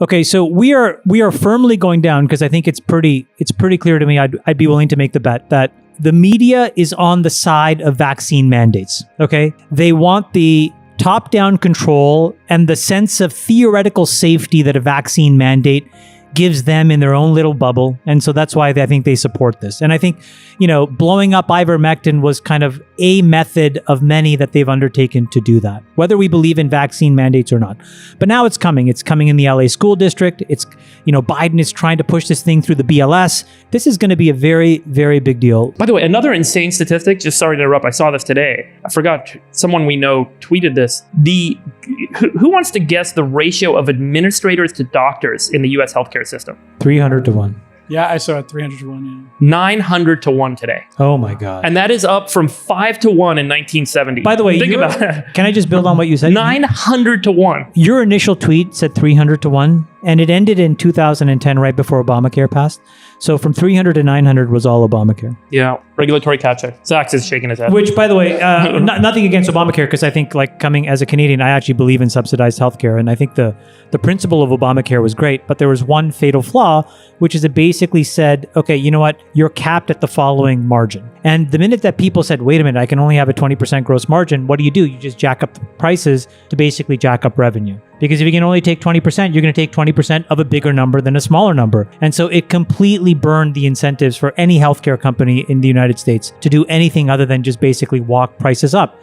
Okay, so we are firmly going down because I think it's pretty clear to me. I'd be willing to make the bet that the media is on the side of vaccine mandates. Okay, they want the top-down control and the sense of theoretical safety that a vaccine mandate gives them in their own little bubble. And so that's why I think they support this. And I think, blowing up Ivermectin was kind of a method of many that they've undertaken to do that, whether we believe in vaccine mandates or not. But now it's coming. It's coming in the LA school district. It's, Biden is trying to push this thing through the BLS. This is going to be a very, very big deal. By the way, another insane statistic, just sorry to interrupt, I saw this today. I forgot, someone we know tweeted this. Who wants to guess the ratio of administrators to doctors in the US healthcare system? 300 to 1. Yeah, I saw it 300 to 1. Yeah. 900 to 1 today. Oh my God. And that is up from 5 to 1 in 1970. By the way, think about it. Can I just build on what you said? 900 to 1. Your initial tweet said 300 to 1, and it ended in 2010, right before Obamacare passed. So from 300 to 900 was all Obamacare. Yeah, regulatory capture. Zach's is shaking his head. Which, by the way, nothing against Obamacare, because I think, coming as a Canadian, I actually believe in subsidized healthcare, and I think the principle of Obamacare was great, but there was one fatal flaw, which is it basically said, okay, you know what, you're capped at the following margin. And the minute that people said, wait a minute, I can only have a 20% gross margin, what do? You just jack up the prices to basically jack up revenue. Because if you can only take 20%, you're going to take 20% of a bigger number than a smaller number. And so it completely burned the incentives for any healthcare company in the United States to do anything other than just basically walk prices up.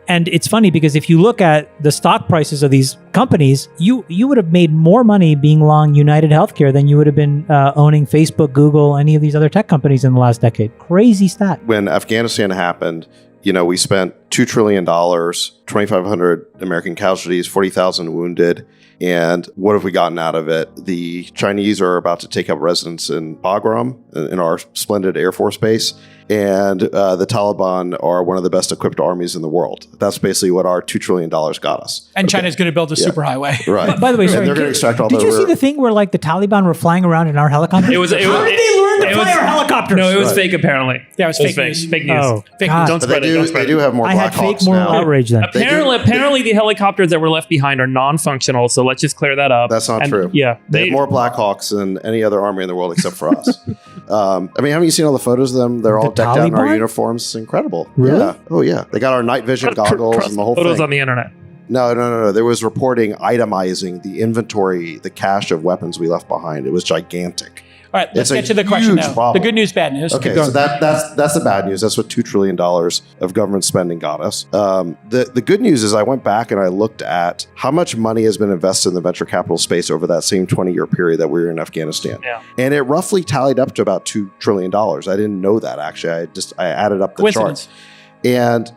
And it's funny because if you look at the stock prices of these companies, you would have made more money being long United Healthcare than you would have been owning Facebook, Google, any of these other tech companies in the last decade. Crazy stat. When Afghanistan happened, we spent $2 trillion, 2,500 American casualties, 40,000 wounded. And what have we gotten out of it? The Chinese are about to take up residence in Bagram, in our splendid Air Force base. And the Taliban are one of the best equipped armies in the world. That's basically what our $2 trillion got us. And China's going to build a superhighway. Right. By the way, sorry, they're going to extract all did you see the thing where the Taliban were flying around in our helicopters? How did they learn to fly our helicopters? No, it was fake apparently. Yeah, it was fake news. Fake news. Oh, fake God. news. Don't spread it. Don't spread They do have more I Black had fake Hawks moral now. outrage then. Apparently the helicopters that were left behind are non-functional, so let's just clear that up. That's not true. Yeah. They have more Black Hawks than any other army in the world except for us. Haven't you seen all the photos of them? They're all decked out in our Taliban? uniforms. It's incredible. Really? Yeah. Oh, yeah. They got our night vision goggles and the whole photos thing. on the internet. No. There was reporting itemizing the inventory, the cache of weapons we left behind. It was gigantic. All right, let's It's a get to the question huge now. problem. The good news, bad news. Okay, so that's the bad news. That's what $2 trillion of government spending got us. The good news is I went back and I looked at how much money has been invested in the venture capital space over that same 20-year period that we were in Afghanistan. Yeah. And it roughly tallied up to about $2 trillion. I didn't know that, actually. I added up the Coincidence. chart. And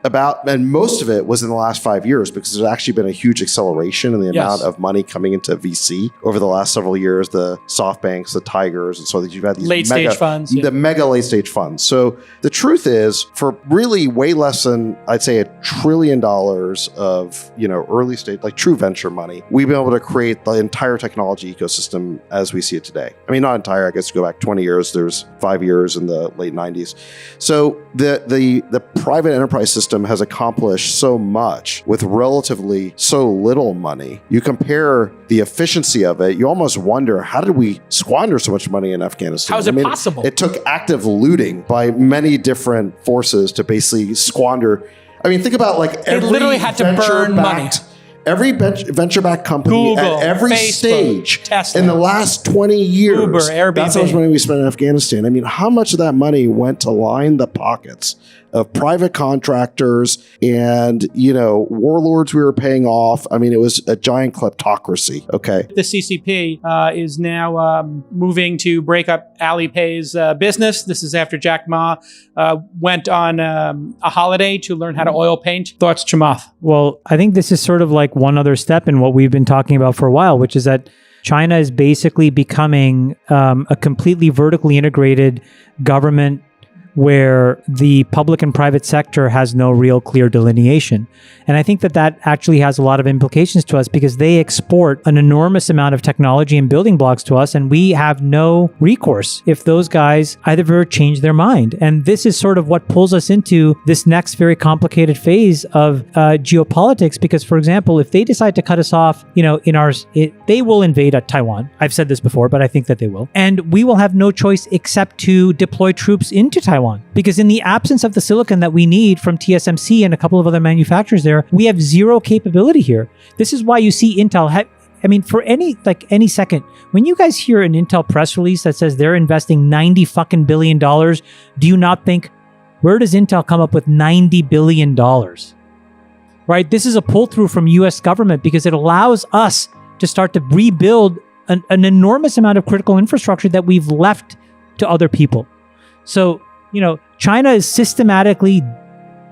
most of it was in the last 5 years because there's actually been a huge acceleration in the amount of money coming into VC over the last several years. The SoftBanks, the Tigers, and so that you've had these Late stage funds. the mega late stage funds. So the truth is, for really way less than I'd say $1 trillion of early stage, like true venture money, we've been able to create the entire technology ecosystem as we see it today. I mean, not entire. I guess go back 20 years. There's 5 years in the late 90s. So the private enterprise system has accomplished so much with relatively so little money. You compare the efficiency of it, you almost wonder, how did we squander so much money in Afghanistan? How is it possible? It took active looting by many different forces to basically squander. I mean, think about every literally had to burn money. Every venture-backed company Google, at every Facebook, stage Tesla, in the last 20 years, Uber, Airbnb. that's how much money we spent in Afghanistan. I mean, how much of that money went to line the pockets of private contractors and, warlords we were paying off? I mean, it was a giant kleptocracy, okay? The CCP is now moving to break up Alipay's business. This is after Jack Ma went on a holiday to learn how to oil paint. Thoughts, Chamath? Well, I think this is sort of like one other step in what we've been talking about for a while, which is that China is basically becoming a completely vertically integrated government where the public and private sector has no real clear delineation. And I think that that actually has a lot of implications to us because they export an enormous amount of technology and building blocks to us, and we have no recourse if those guys either change their mind. And this is sort of what pulls us into this next very complicated phase of geopolitics, because, for example, if they decide to cut us off, they will invade Taiwan. I've said this before, but I think that they will. And we will have no choice except to deploy troops into Taiwan, because in the absence of the silicon that we need from TSMC and a couple of other manufacturers there, we have zero capability here. This is why you see Intel for any second, when you guys hear an Intel press release that says they're investing $90 billion, do you not think, where does Intel come up with $90 billion? Right? This is a pull through from US government because it allows us to start to rebuild an enormous amount of critical infrastructure that we've left to other people. So, China is systematically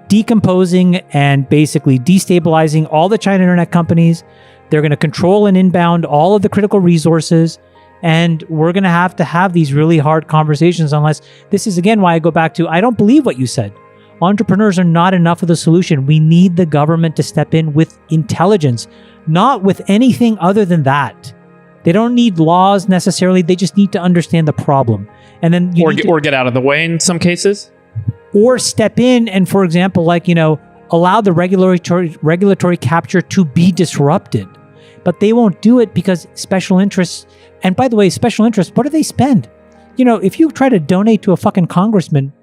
decomposing and basically destabilizing all the China internet companies. They're going to control and inbound all of the critical resources. And we're going to have these really hard conversations, unless this is, again, why I go back to, I don't believe what you said. Entrepreneurs are not enough of the solution. We need the government to step in with intelligence, not with anything other than that. They don't need laws necessarily. They just need to understand the problem. And then or get out of the way in some cases. Or step in and, for example, allow the regulatory capture to be disrupted. But they won't do it because special interests, and by the way, special interests, what do they spend? If you try to donate to a fucking congressman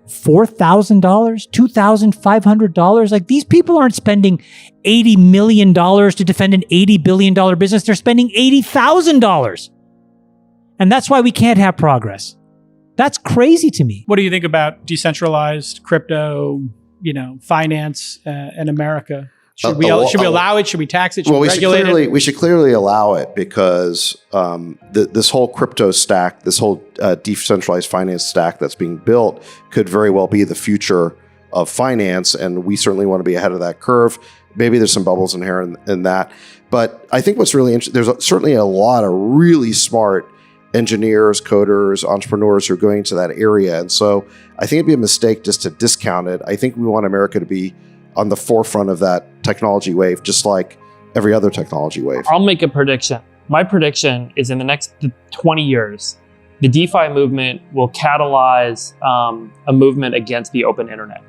$4,000, $2,500, these people aren't spending $80 million to defend an $80 billion business. They're spending $80,000. And that's why we can't have progress. That's crazy to me. What do you think about decentralized crypto, finance in America? Should we allow it? Should we tax it? Should we regulate it? We should clearly allow it because this whole crypto stack, this whole decentralized finance stack that's being built could very well be the future of finance. And we certainly want to be ahead of that curve. Maybe there's some bubbles inherent in that. But I think what's really interesting, there's certainly a lot of really smart engineers, coders, entrepreneurs who are going to that area. And so I think it'd be a mistake just to discount it. I think we want America to be on the forefront of that technology wave, just like every other technology wave. I'll make a prediction. My prediction is in the next 20 years, the DeFi movement will catalyze a movement against the open internet.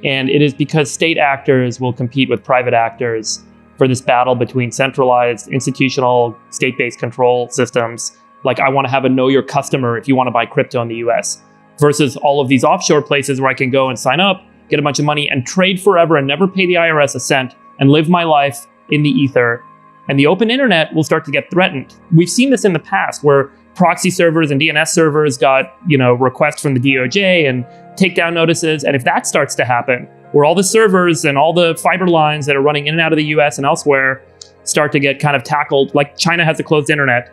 And it is because state actors will compete with private actors for this battle between centralized, institutional, state-based control systems. Like, I want to have a know your customer if you want to buy crypto in the US, versus all of these offshore places where I can go and sign up, get a bunch of money and trade forever and never pay the IRS a cent and live my life in the ether. And the open internet will start to get threatened. We've seen this in the past where proxy servers and DNS servers got, requests from the DOJ and takedown notices. And if that starts to happen, where all the servers and all the fiber lines that are running in and out of the US and elsewhere start to get kind of tackled, like China has a closed internet,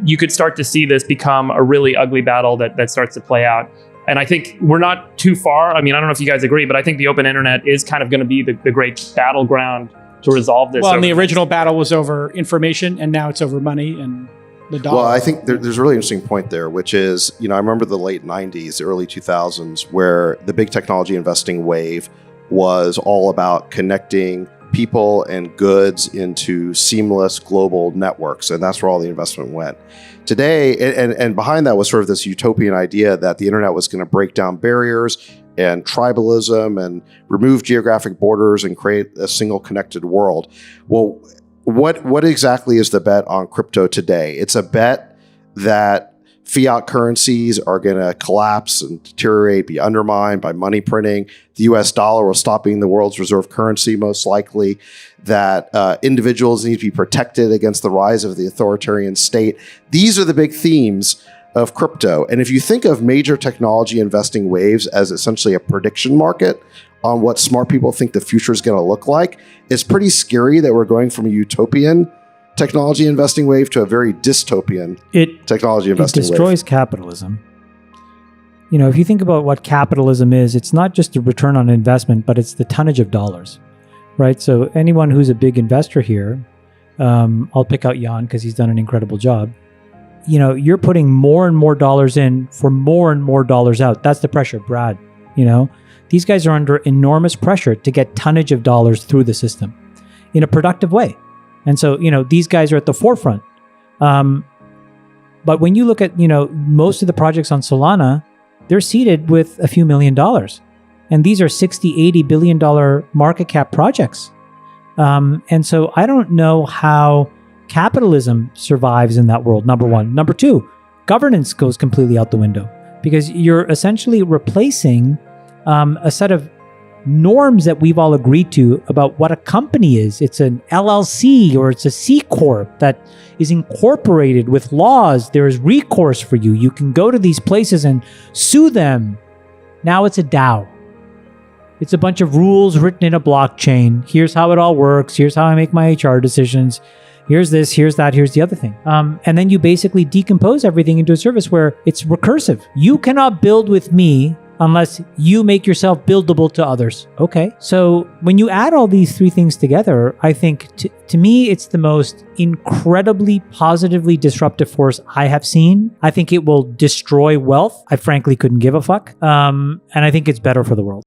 you could start to see this become a really ugly battle that starts to play out. And I think we're not too far. I mean, I don't know if you guys agree, but I think the open internet is kind of going to be the great battleground to resolve this. Well, and the original battle was over information, and now it's over money and the dollar. Well, I think there's a really interesting point there, which is, I remember the late 90s, early 2000s, where the big technology investing wave was all about connecting people and goods into seamless global networks. And that's where all the investment went. Today, and behind that was sort of this utopian idea that the internet was going to break down barriers and tribalism and remove geographic borders and create a single connected world. Well, what exactly is the bet on crypto today? It's a bet that fiat currencies are going to collapse and deteriorate, be undermined by money printing. The US dollar will stop being the world's reserve currency, most likely. That individuals need to be protected against the rise of the authoritarian state. These are the big themes of crypto. And if you think of major technology investing waves as essentially a prediction market on what smart people think the future is going to look like, it's pretty scary that we're going from a utopian technology investing wave to a very dystopian technology investing wave. It destroys capitalism. If you think about what capitalism is, it's not just a return on investment, but it's the tonnage of dollars, right? So anyone who's a big investor here, I'll pick out Jan because he's done an incredible job. you're putting more and more dollars in for more and more dollars out. That's the pressure, Brad. These guys are under enormous pressure to get tonnage of dollars through the system in a productive way. And so, these guys are at the forefront. But when you look at, most of the projects on Solana, they're seeded with a few $1 million. And these are $60, $80 billion market cap projects. And so I don't know how capitalism survives in that world, number one. Number two, governance goes completely out the window because you're essentially replacing a set of norms that we've all agreed to about what a company is. It's an LLC or it's a C Corp that is incorporated with laws. There is recourse for you. You can go to these places and sue them. Now it's a DAO. It's a bunch of rules written in a blockchain. Here's how it all works. Here's how I make my HR decisions. Here's this, here's that, here's the other thing. And then you basically decompose everything into a service where it's recursive. You cannot build with me unless you make yourself buildable to others. Okay. So when you add all these three things together, I think to me, it's the most incredibly positively disruptive force I have seen. I think it will destroy wealth. I frankly couldn't give a fuck. And I think it's better for the world.